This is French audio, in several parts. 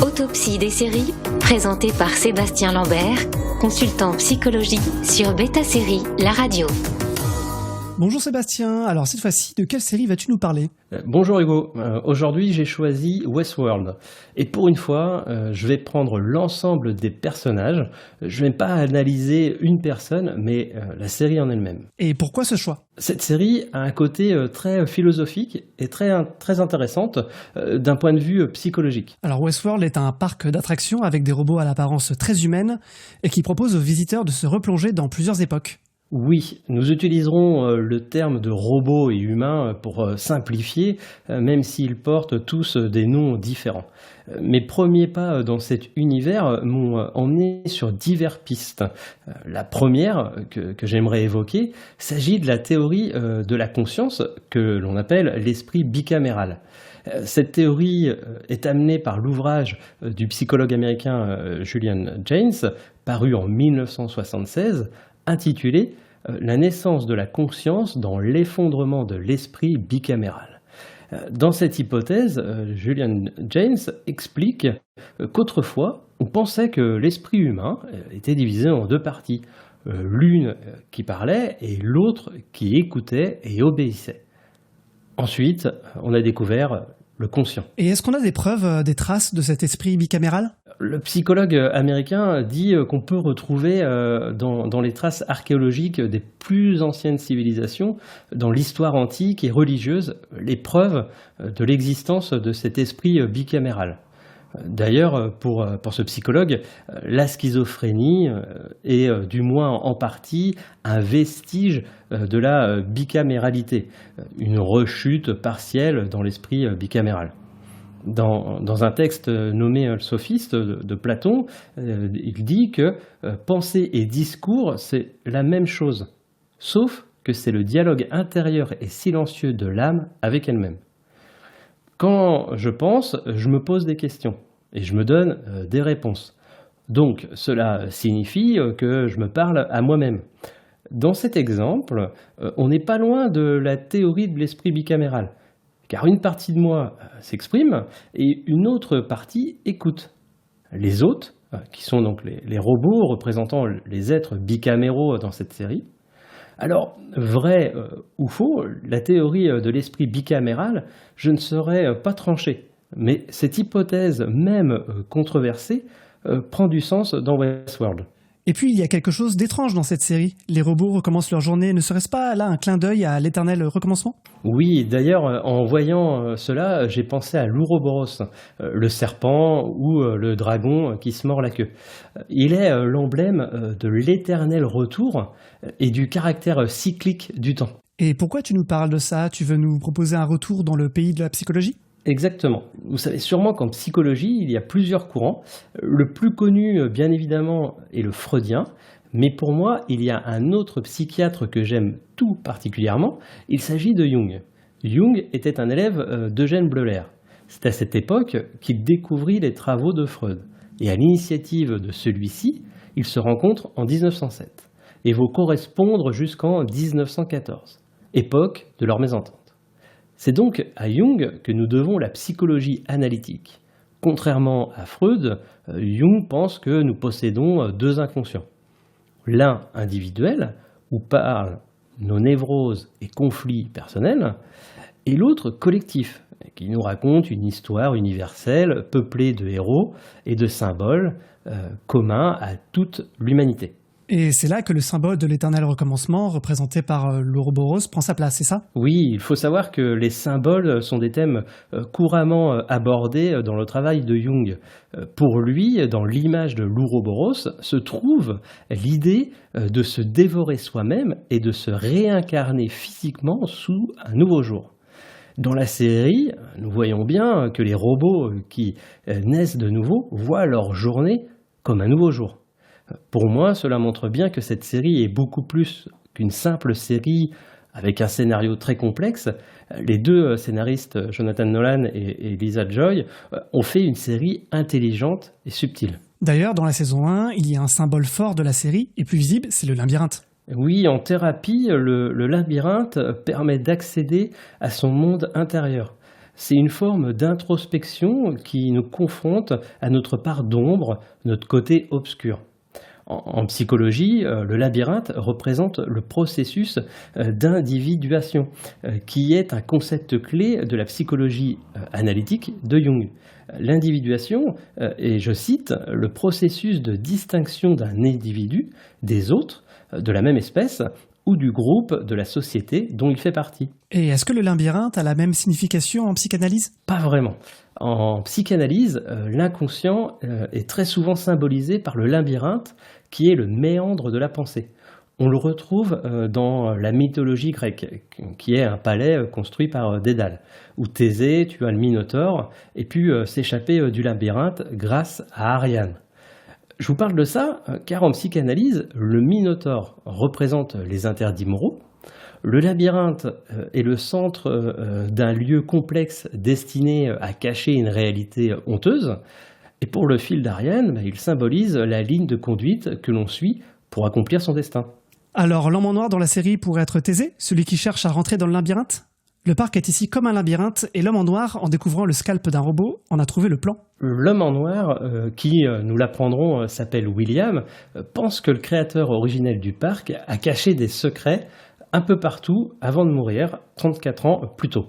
Autopsie des séries, présentée par Sébastien Lambert, consultant psychologie sur Beta Série, la radio. Bonjour Sébastien, alors cette fois-ci, de quelle série vas-tu nous parler ? Bonjour Hugo, aujourd'hui j'ai choisi Westworld. Et pour une fois, je vais prendre l'ensemble des personnages. Je ne vais pas analyser une personne, mais la série en elle-même. Et pourquoi ce choix ? Cette série a un côté très philosophique et très intéressante d'un point de vue psychologique. Alors Westworld est un parc d'attractions avec des robots à l'apparence très humaine et qui propose aux visiteurs de se replonger dans plusieurs époques. Oui, nous utiliserons le terme de robots et humains pour simplifier, même s'ils portent tous des noms différents. Mes premiers pas dans cet univers m'ont emmené sur diverses pistes. La première que j'aimerais évoquer s'agit de la théorie de la conscience que l'on appelle l'esprit bicaméral. Cette théorie est amenée par l'ouvrage du psychologue américain Julian Jaynes, paru en 1976, intitulé « La naissance de la conscience dans l'effondrement de l'esprit bicaméral ». Dans cette hypothèse, Julian Jaynes explique qu'autrefois, on pensait que l'esprit humain était divisé en deux parties, l'une qui parlait et l'autre qui écoutait et obéissait. Ensuite, on a découvert le conscient. Et est-ce qu'on a des preuves, des traces de cet esprit bicaméral ? Le psychologue américain dit qu'on peut retrouver dans les traces archéologiques des plus anciennes civilisations, dans l'histoire antique et religieuse, les preuves de l'existence de cet esprit bicaméral. D'ailleurs, pour ce psychologue, la schizophrénie est du moins en partie un vestige de la bicaméralité, une rechute partielle dans l'esprit bicaméral. Dans un texte nommé Le Sophiste de Platon, il dit que pensée et discours, c'est la même chose, sauf que c'est le dialogue intérieur et silencieux de l'âme avec elle-même. Quand je pense, je me pose des questions et je me donne des réponses. Donc cela signifie que je me parle à moi-même. Dans cet exemple, on n'est pas loin de la théorie de l'esprit bicaméral. Car une partie de moi s'exprime et une autre partie écoute. Les autres, qui sont donc les robots représentant les êtres bicaméraux dans cette série. Alors, vrai ou faux, la théorie de l'esprit bicaméral, je ne saurais pas trancher. Mais cette hypothèse, même controversée, prend du sens dans Westworld. Et puis, il y a quelque chose d'étrange dans cette série. Les robots recommencent leur journée. Ne serait-ce pas là un clin d'œil à l'éternel recommencement ? Oui, d'ailleurs, en voyant cela, j'ai pensé à l'Ouroboros, le serpent ou le dragon qui se mord la queue. Il est l'emblème de l'éternel retour et du caractère cyclique du temps. Et pourquoi tu nous parles de ça ? Tu veux nous proposer un retour dans le pays de la psychologie ? Exactement. Vous savez sûrement qu'en psychologie, il y a plusieurs courants. Le plus connu, bien évidemment, est le freudien. Mais pour moi, il y a un autre psychiatre que j'aime tout particulièrement. Il s'agit de Jung. Jung était un élève d'Eugène Bleuler. C'est à cette époque qu'il découvrit les travaux de Freud. Et à l'initiative de celui-ci, ils se rencontrent en 1907 et vont correspondre jusqu'en 1914, époque de leur mésentente. C'est donc à Jung que nous devons la psychologie analytique. Contrairement à Freud, Jung pense que nous possédons deux inconscients. L'un individuel, où parlent nos névroses et conflits personnels, et l'autre collectif, qui nous raconte une histoire universelle peuplée de héros et de symboles communs à toute l'humanité. Et c'est là que le symbole de l'éternel recommencement, représenté par l'Ouroboros, prend sa place, c'est ça ? Oui, il faut savoir que les symboles sont des thèmes couramment abordés dans le travail de Jung. Pour lui, dans l'image de l'Ouroboros, se trouve l'idée de se dévorer soi-même et de se réincarner physiquement sous un nouveau jour. Dans la série, nous voyons bien que les robots qui naissent de nouveau voient leur journée comme un nouveau jour. Pour moi, cela montre bien que cette série est beaucoup plus qu'une simple série avec un scénario très complexe. Les deux scénaristes, Jonathan Nolan et Lisa Joy, ont fait une série intelligente et subtile. D'ailleurs, dans la saison 1, il y a un symbole fort de la série, et plus visible, c'est le labyrinthe. Oui, en thérapie, le labyrinthe permet d'accéder à son monde intérieur. C'est une forme d'introspection qui nous confronte à notre part d'ombre, notre côté obscur. En psychologie, le labyrinthe représente le processus d'individuation, qui est un concept clé de la psychologie analytique de Jung. L'individuation est, je cite, le processus de distinction d'un individu des autres de la même espèce ou du groupe de la société dont il fait partie. Et est-ce que le labyrinthe a la même signification en psychanalyse ? Pas vraiment. En psychanalyse, l'inconscient est très souvent symbolisé par le labyrinthe, qui est le méandre de la pensée. On le retrouve dans la mythologie grecque, qui est un palais construit par Dédale, où Thésée tua le Minotaure et pu s'échapper du labyrinthe grâce à Ariane. Je vous parle de ça car en psychanalyse, le Minotaure représente les interdits moraux, le labyrinthe est le centre d'un lieu complexe destiné à cacher une réalité honteuse, et pour le fil d'Ariane, il symbolise la ligne de conduite que l'on suit pour accomplir son destin. Alors, l'homme en noir dans la série pourrait être Thésée, celui qui cherche à rentrer dans le labyrinthe ? Le parc est ici comme un labyrinthe, et l'homme en noir, en découvrant le scalp d'un robot, en a trouvé le plan. L'homme en noir, qui, nous l'apprendrons, s'appelle William, pense que le créateur originel du parc a caché des secrets un peu partout avant de mourir, 34 ans plus tôt.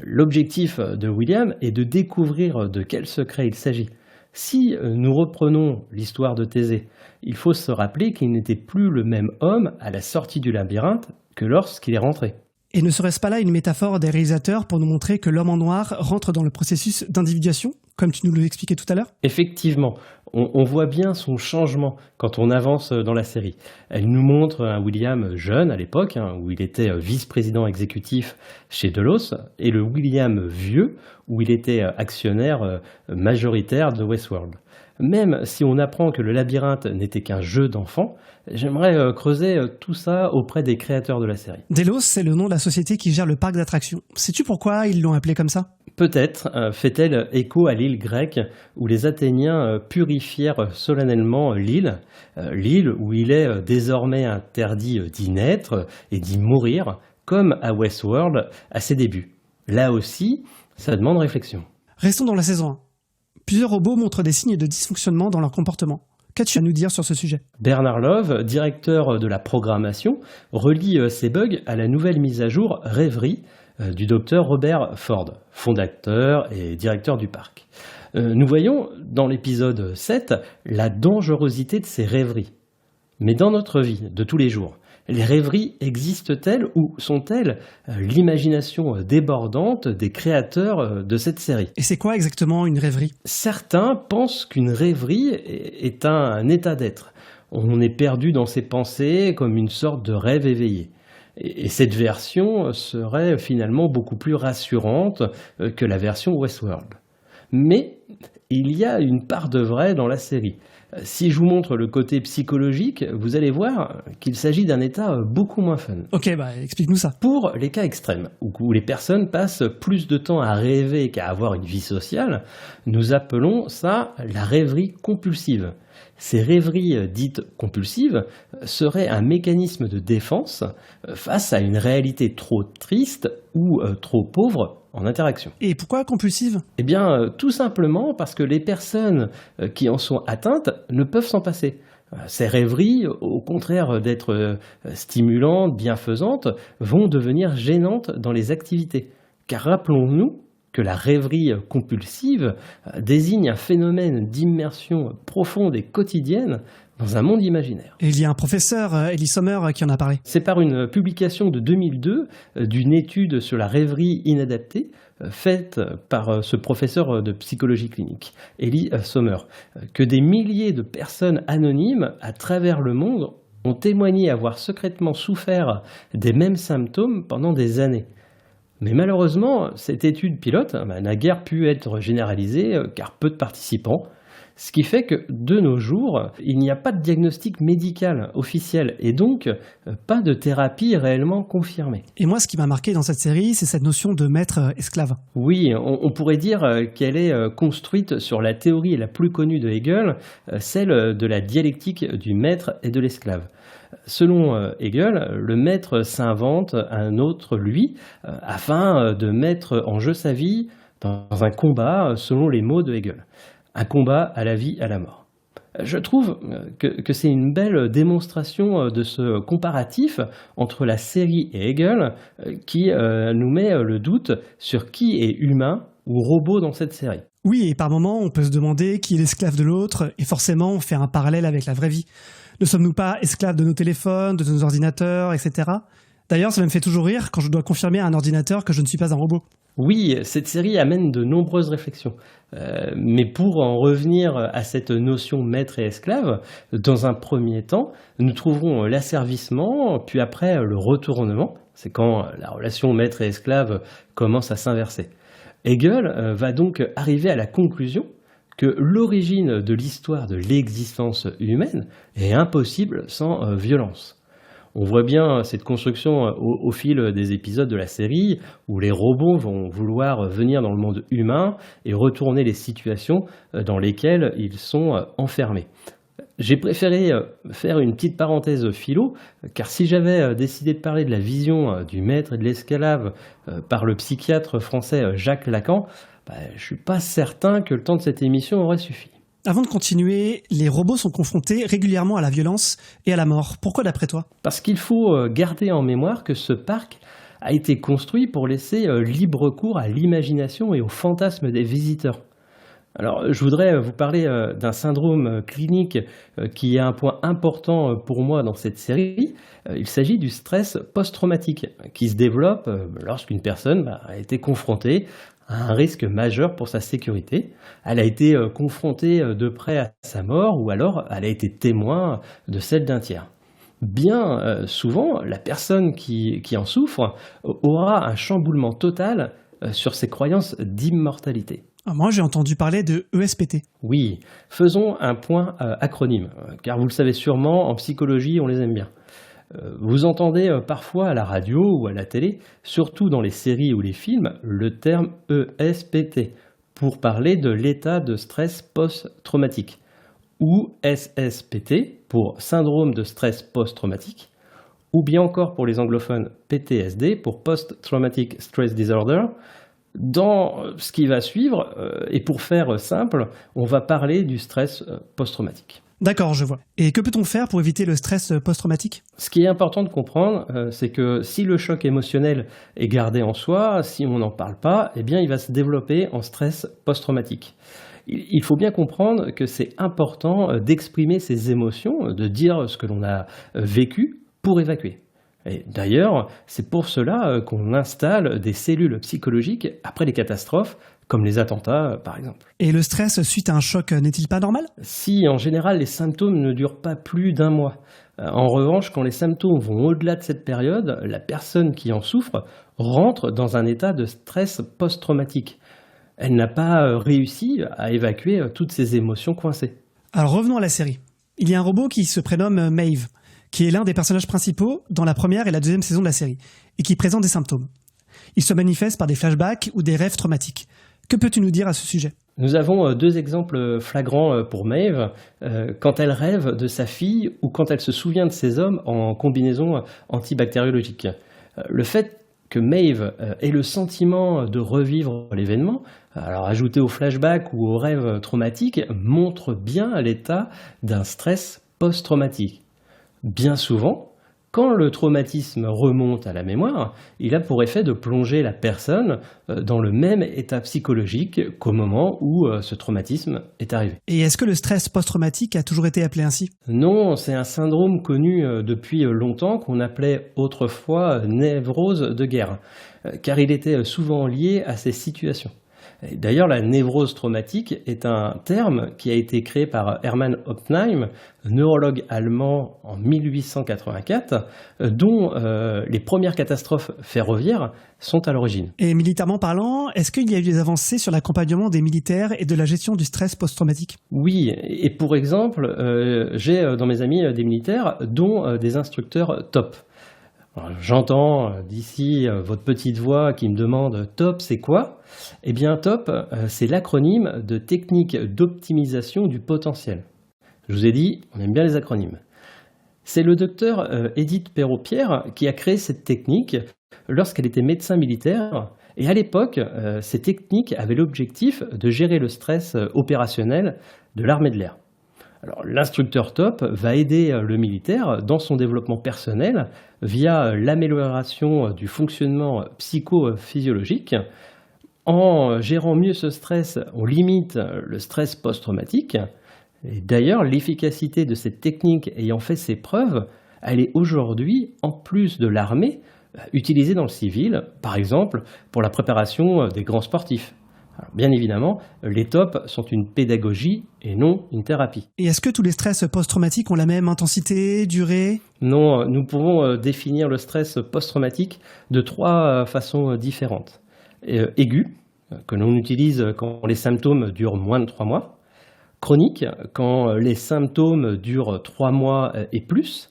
L'objectif de William est de découvrir de quel secret il s'agit. Si nous reprenons l'histoire de Thésée, il faut se rappeler qu'il n'était plus le même homme à la sortie du labyrinthe que lorsqu'il est rentré. Et ne serait-ce pas là une métaphore des réalisateurs pour nous montrer que l'homme en noir rentre dans le processus d'individuation, comme tu nous l'expliquais tout à l'heure ? Effectivement, on voit bien son changement quand on avance dans la série. Elle nous montre un William jeune à l'époque, où il était vice-président exécutif chez Delos, et le William vieux, où il était actionnaire majoritaire de Westworld. Même si on apprend que le labyrinthe n'était qu'un jeu d'enfant, j'aimerais creuser tout ça auprès des créateurs de la série. Delos, c'est le nom de la société qui gère le parc d'attractions. Sais-tu pourquoi ils l'ont appelé comme ça ? Peut-être fait-elle écho à l'île grecque où les Athéniens purifièrent solennellement l'île où il est désormais interdit d'y naître et d'y mourir, comme à Westworld à ses débuts. Là aussi, ça demande réflexion. Restons dans la saison 1. Plusieurs robots montrent des signes de dysfonctionnement dans leur comportement. Qu'as-tu à nous dire sur ce sujet ? Bernard Love, directeur de la programmation, relie ces bugs à la nouvelle mise à jour Rêverie du docteur Robert Ford, fondateur et directeur du parc. Nous voyons dans l'épisode 7 la dangerosité de ces rêveries. Mais dans notre vie de tous les jours, les rêveries existent-elles ou sont-elles l'imagination débordante des créateurs de cette série ? Et c'est quoi exactement une rêverie ? Certains pensent qu'une rêverie est un état d'être. On est perdu dans ses pensées comme une sorte de rêve éveillé. Et cette version serait finalement beaucoup plus rassurante que la version Westworld. Mais il y a une part de vrai dans la série. Si je vous montre le côté psychologique, vous allez voir qu'il s'agit d'un état beaucoup moins fun. Ok, explique-nous ça. Pour les cas extrêmes, où les personnes passent plus de temps à rêver qu'à avoir une vie sociale, nous appelons ça la rêverie compulsive. Ces rêveries dites compulsives seraient un mécanisme de défense face à une réalité trop triste ou trop pauvre en interaction. Et pourquoi compulsive ? Eh bien, tout simplement parce que les personnes qui en sont atteintes ne peuvent s'en passer. Ces rêveries, au contraire d'être stimulantes, bienfaisantes, vont devenir gênantes dans les activités. Car rappelons-nous que la rêverie compulsive désigne un phénomène d'immersion profonde et quotidienne dans un monde imaginaire. Et il y a un professeur, Elie Sommer, qui en a parlé. C'est par une publication de 2002 d'une étude sur la rêverie inadaptée faite par ce professeur de psychologie clinique, Elie Sommer, que des milliers de personnes anonymes à travers le monde ont témoigné avoir secrètement souffert des mêmes symptômes pendant des années. Mais malheureusement, cette étude pilote n'a guère pu être généralisée car peu de participants. Ce qui fait que de nos jours, il n'y a pas de diagnostic médical officiel et donc pas de thérapie réellement confirmée. Et moi, ce qui m'a marqué dans cette série, c'est cette notion de maître-esclave. Oui, on pourrait dire qu'elle est construite sur la théorie la plus connue de Hegel, celle de la dialectique du maître et de l'esclave. Selon Hegel, le maître s'invente un autre lui afin de mettre en jeu sa vie dans un combat selon les mots de Hegel. Un combat à la vie, à la mort. Je trouve que c'est une belle démonstration de ce comparatif entre la série et Hegel qui nous met le doute sur qui est humain ou robot dans cette série. Oui, et par moments, on peut se demander qui est l'esclave de l'autre, et forcément, on fait un parallèle avec la vraie vie. Ne sommes-nous pas esclaves de nos téléphones, de nos ordinateurs, etc. D'ailleurs, ça me fait toujours rire quand je dois confirmer à un ordinateur que je ne suis pas un robot. Oui, cette série amène de nombreuses réflexions. Mais pour en revenir à cette notion maître et esclave, dans un premier temps, nous trouverons l'asservissement, puis après le retournement. C'est quand la relation maître et esclave commence à s'inverser. Hegel va donc arriver à la conclusion que l'origine de l'histoire de l'existence humaine est impossible sans violence. On voit bien cette construction au fil des épisodes de la série où les robots vont vouloir venir dans le monde humain et retourner les situations dans lesquelles ils sont enfermés. J'ai préféré faire une petite parenthèse philo, car si j'avais décidé de parler de la vision du maître et de l'esclave par le psychiatre français Jacques Lacan, je ne suis pas certain que le temps de cette émission aurait suffi. Avant de continuer, les robots sont confrontés régulièrement à la violence et à la mort. Pourquoi d'après toi ? Parce qu'il faut garder en mémoire que ce parc a été construit pour laisser libre cours à l'imagination et au fantasme des visiteurs. Alors, je voudrais vous parler d'un syndrome clinique qui est un point important pour moi dans cette série. Il s'agit du stress post-traumatique qui se développe lorsqu'une personne a été confrontée à un risque majeur pour sa sécurité. Elle a été confrontée de près à sa mort ou alors elle a été témoin de celle d'un tiers. Bien souvent, la personne qui en souffre aura un chamboulement total sur ses croyances d'immortalité. Moi, j'ai entendu parler de ESPT. Oui, faisons un point acronyme, car vous le savez sûrement, en psychologie, on les aime bien. Vous entendez parfois à la radio ou à la télé, surtout dans les séries ou les films, le terme ESPT, pour parler de l'état de stress post-traumatique, ou SSPT, pour syndrome de stress post-traumatique, ou bien encore pour les anglophones PTSD, pour Post-Traumatic Stress Disorder. Dans ce qui va suivre, et pour faire simple, on va parler du stress post-traumatique. D'accord, je vois. Et que peut-on faire pour éviter le stress post-traumatique ? Ce qui est important de comprendre, c'est que si le choc émotionnel est gardé en soi, si on n'en parle pas, eh bien il va se développer en stress post-traumatique. Il faut bien comprendre que c'est important d'exprimer ses émotions, de dire ce que l'on a vécu pour évacuer. Et d'ailleurs, c'est pour cela qu'on installe des cellules psychologiques après les catastrophes, comme les attentats par exemple. Et le stress suite à un choc n'est-il pas normal ? Si, en général, les symptômes ne durent pas plus d'un mois. En revanche, quand les symptômes vont au-delà de cette période, la personne qui en souffre rentre dans un état de stress post-traumatique. Elle n'a pas réussi à évacuer toutes ses émotions coincées. Alors revenons à la série. Il y a un robot qui se prénomme Maeve, qui est l'un des personnages principaux dans la première et la deuxième saison de la série, et qui présente des symptômes. Il se manifeste par des flashbacks ou des rêves traumatiques. Que peux-tu nous dire à ce sujet ? Nous avons deux exemples flagrants pour Maeve, quand elle rêve de sa fille ou quand elle se souvient de ses hommes en combinaison antibactériologique. Le fait que Maeve ait le sentiment de revivre l'événement, alors ajouté au flashback ou au rêve traumatique, montre bien l'état d'un stress post-traumatique. Bien souvent, quand le traumatisme remonte à la mémoire, il a pour effet de plonger la personne dans le même état psychologique qu'au moment où ce traumatisme est arrivé. Et est-ce que le stress post-traumatique a toujours été appelé ainsi ? Non, c'est un syndrome connu depuis longtemps qu'on appelait autrefois névrose de guerre, car il était souvent lié à ces situations. D'ailleurs, la névrose traumatique est un terme qui a été créé par Hermann Oppenheim, neurologue allemand en 1884, dont les premières catastrophes ferroviaires sont à l'origine. Et militairement parlant, est-ce qu'il y a eu des avancées sur l'accompagnement des militaires et de la gestion du stress post-traumatique ? Oui, et pour exemple, j'ai dans mes amis des militaires, dont des instructeurs top. Alors, j'entends d'ici votre petite voix qui me demande « TOP, c'est quoi ?» Eh bien, TOP, c'est l'acronyme de technique d'optimisation du potentiel. Je vous ai dit, on aime bien les acronymes. C'est le docteur Edith Perrault-Pierre qui a créé cette technique lorsqu'elle était médecin militaire Et à l'époque, ces techniques avaient l'objectif de gérer le stress opérationnel de l'armée de l'air. Alors, l'instructeur top va aider le militaire dans son développement personnel via l'amélioration du fonctionnement psychophysiologique. En gérant mieux ce stress, on limite le stress post-traumatique. Et d'ailleurs, l'efficacité de cette technique ayant fait ses preuves, elle est aujourd'hui, en plus de l'armée, utilisée dans le civil, par exemple pour la préparation des grands sportifs. Alors, bien évidemment, les tops sont une pédagogie et non une thérapie. Et est-ce que tous les stress post-traumatiques ont la même intensité, durée ? Non, nous pouvons définir le stress post-traumatique de 3 façons différentes. Aigu, que l'on utilise quand les symptômes durent moins de 3 mois. Chronique, quand les symptômes durent 3 mois et plus.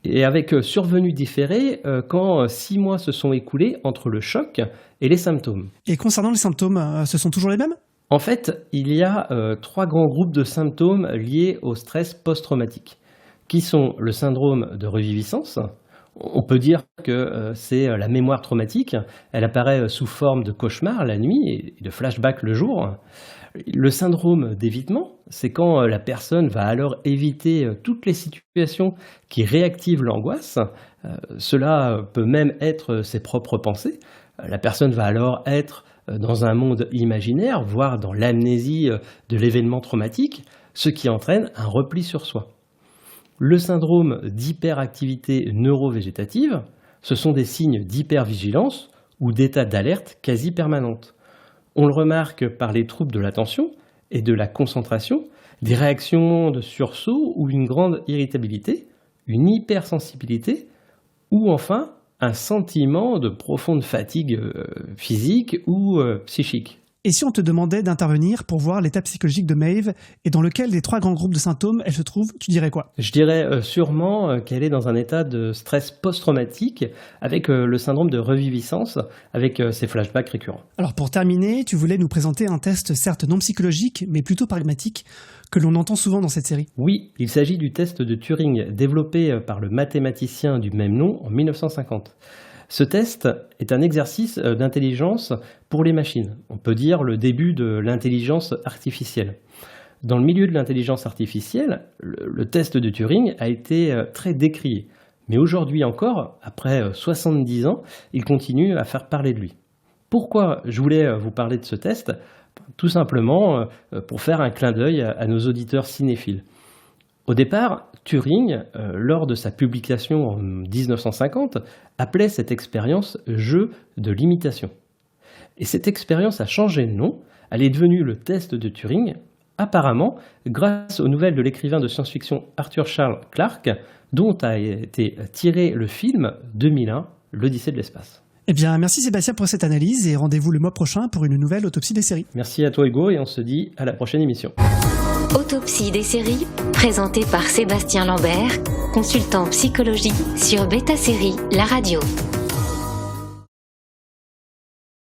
Et avec survenue différée, quand 6 mois se sont écoulés entre le choc et les symptômes. Et concernant les symptômes, ce sont toujours les mêmes ? En fait, il y a 3 grands groupes de symptômes liés au stress post-traumatique, qui sont le syndrome de reviviscence. On peut dire que c'est la mémoire traumatique. Elle apparaît sous forme de cauchemar la nuit et de flashback le jour. Le syndrome d'évitement, c'est quand la personne va alors éviter toutes les situations qui réactivent l'angoisse. Cela peut même être ses propres pensées. La personne va alors être dans un monde imaginaire, voire dans l'amnésie de l'événement traumatique, ce qui entraîne un repli sur soi. Le syndrome d'hyperactivité neurovégétative, ce sont des signes d'hypervigilance ou d'état d'alerte quasi permanente. On le remarque par les troubles de l'attention et de la concentration, des réactions de sursaut ou une grande irritabilité, une hypersensibilité ou enfin un sentiment de profonde fatigue physique ou psychique. Et si on te demandait d'intervenir pour voir l'état psychologique de Maeve et dans lequel des 3 grands groupes de symptômes elle se trouve, tu dirais quoi ? Je dirais sûrement qu'elle est dans un état de stress post-traumatique avec le syndrome de reviviscence, avec ses flashbacks récurrents. Alors pour terminer, tu voulais nous présenter un test certes non psychologique, mais plutôt pragmatique, que l'on entend souvent dans cette série. Oui, il s'agit du test de Turing développé par le mathématicien du même nom en 1950. Ce test est un exercice d'intelligence pour les machines. On peut dire le début de l'intelligence artificielle. Dans le milieu de l'intelligence artificielle, le test de Turing a été très décrié. Mais aujourd'hui encore, après 70 ans, il continue à faire parler de lui. Pourquoi je voulais vous parler de ce test ? Tout simplement pour faire un clin d'œil à nos auditeurs cinéphiles. Au départ, Turing, lors de sa publication en 1950, appelait cette expérience « jeu de l'imitation ». Et cette expérience a changé de nom, elle est devenue le test de Turing, apparemment grâce aux nouvelles de l'écrivain de science-fiction Arthur Charles Clarke, dont a été tiré le film 2001, l'Odyssée de l'espace. Eh bien, merci Sébastien pour cette analyse et rendez-vous le mois prochain pour une nouvelle autopsie des séries. Merci à toi Hugo et on se dit à la prochaine émission. Autopsie des séries, présentée par Sébastien Lambert, consultant psychologie sur Beta Série, la radio.